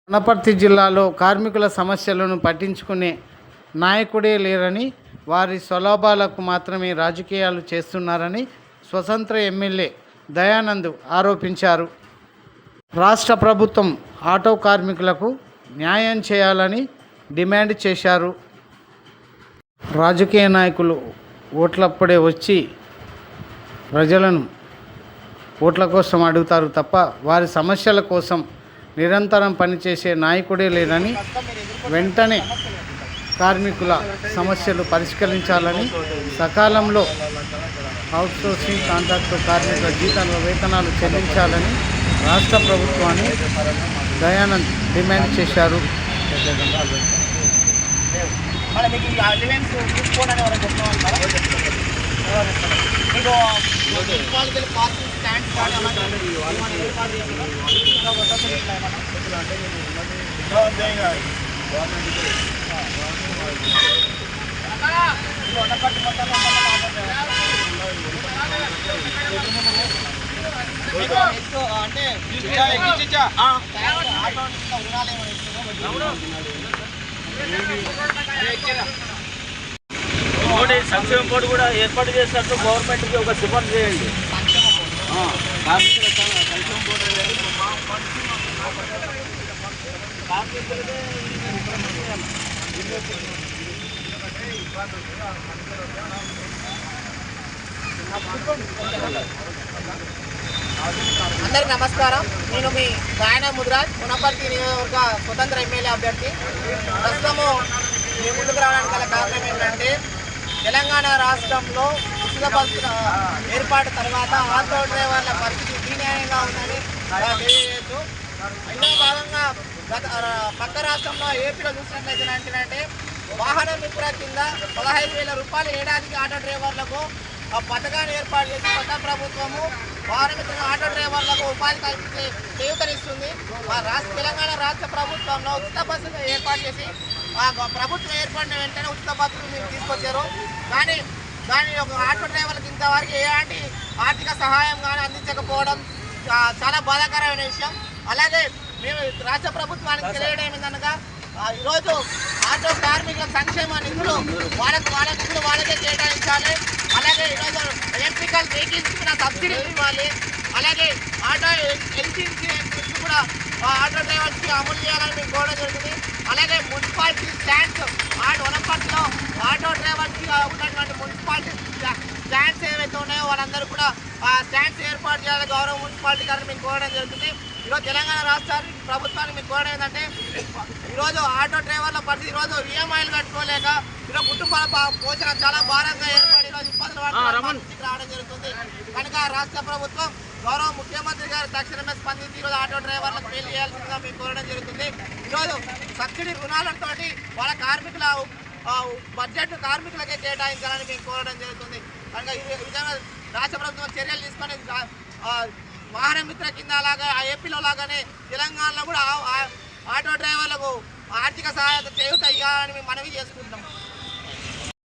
వనపర్తి జిల్లాలో కార్మికుల సమస్యలను పట్టించుకునే నాయకుడే లేరని, వారి స్వలాభాలకు మాత్రమే రాజకీయాలు చేస్తున్నారని స్వతంత్ర ఎమ్మెల్యే దయానంద్ ఆరోపించారు. రాష్ట్ర ప్రభుత్వం ఆటో కార్మికులకు న్యాయం చేయాలని డిమాండ్ చేశారు. రాజకీయ నాయకులు ఓట్లప్పుడే వచ్చి ప్రజలను ఓట్ల కోసం అడుగుతారు తప్ప వారి సమస్యల కోసం నిరంతరం పనిచేసే నాయకుడే లేదని, వెంటనే కార్మికుల సమస్యలు పరిష్కరించాలని, సకాలంలో అవుట్సోర్సింగ్ కాంట్రాక్టు కార్మికుల వేతనాలు చెల్లించాలని రాష్ట్ర ప్రభుత్వాన్ని దయానంద్ డిమాండ్ చేశారు. సంక్షేమ బోర్డు కూడా ఏర్పాటు చేసినట్టు గవర్నమెంట్కి ఒక సిఫార్సు చేయండి. సంక్షేమ బోర్డు అందరికి నమస్కారం. నేను మీ దయానంద్ ముదిరాజ్, వనపర్తి నియోజకవర్గ స్వతంత్ర ఎమ్మెల్యే అభ్యర్థి. ప్రస్తుతము మీ ముందుకు రావడానికి గల కారణం ఏంటంటే, తెలంగాణ రాష్ట్రంలో ఉచిత బస్సుల ఏర్పాటు తర్వాత ఆటో డ్రైవర్ల పరిస్థితి దీనీయంగా ఉందని తెలియజేయచ్చు. ఇందులో భాగంగా పక్క రాష్ట్రంలో ఏపీలో చూసినట్లయితే వాహన మిత్ర కింద 15,000 రూపాయలు ఏడాదికి ఆటో డ్రైవర్లకు ఆ పథకాన్ని ఏర్పాటు చేసి కొత్త ప్రభుత్వము వాహన మిత్ర ఆటో డ్రైవర్లకు ఉపాధి కల్పించే చేయూతనిస్తుంది. తెలంగాణ రాష్ట్ర ప్రభుత్వంలో ఉచిత బస్సులు ఏర్పాటు చేసి ప్రభుత్వం ఏర్పడిన వెంటనే ఉచిత బస్సులు మీరు తీసుకొచ్చారు. కానీ దాని ఒక ఆటో డ్రైవర్లకు ఇంతవరకు ఎలాంటి ఆర్థిక సహాయం కానీ అందించకపోవడం చాలా బాధాకరమైన విషయం. అలాగే మేము రాష్ట్ర ప్రభుత్వానికి తెలియడం ఏంటనగా, ఈరోజు ఆటో కార్మికుల సంక్షేమ నిధులు వాళ్ళకే కేటాయించాలి. అలాగే ఈరోజు ఎలక్ట్రికల్ వెహికల్స్ కూడా సబ్సిడీ ఇవ్వాలి. అలాగే ఆటో ఇన్సూరెన్స్ కూడా ఆటో డ్రైవర్స్కి అమలు చేయాలని మేము కోరడం జరుగుతుంది. అలాగే మున్సిపాలిటీ స్టాండ్స్ వనపర్తిలో ఆటో డ్రైవర్స్కి ఉన్నటువంటి మున్సిపాలిటీ స్టాండ్స్ ఏవైతే ఉన్నాయో వాళ్ళందరూ కూడా ఆ స్టాండ్స్ ఏర్పాటు చేయాలని గౌరవ మున్సిపాలిటీ గారిని మేము కోరడం జరుగుతుంది. ఈరోజు తెలంగాణ రాష్ట్రానికి ప్రభుత్వానికి మీకు కోరడం ఏంటంటే, ఈరోజు ఆటో డ్రైవర్ల పరిస్థితి ఈరోజు ఈఎంఐలు కట్టుకోలేక ఈరోజు కుటుంబాల పోషణ చాలా భారంగా ఏర్పడి ఈరోజు ఇబ్బందులు రావడం జరుగుతుంది. కనుక రాష్ట్ర ప్రభుత్వం గౌరవ ముఖ్యమంత్రి గారు తక్షణమే స్పందించి ఈరోజు ఆటో డ్రైవర్లకు మేలు చేయాల్సిందిగా మీకు కోరడం జరుగుతుంది. ఈరోజు సబ్సిడీ రుణాలతో వాళ్ళ కార్మికుల బడ్జెట్ కార్మికులకే కేటాయించాలని మేము కోరడం జరుగుతుంది. కనుక ఈ విధంగా రాష్ట్ర ప్రభుత్వం చర్యలు తీసుకొని వాహన మిత్ర కింద అలాగా ఏపీలో లాగానే తెలంగాణలో కూడా ఆటో డ్రైవర్లకు ఆర్థిక సహాయత చేయూత ఇవ్వాలని మేము మనవి చేసుకుంటున్నాం.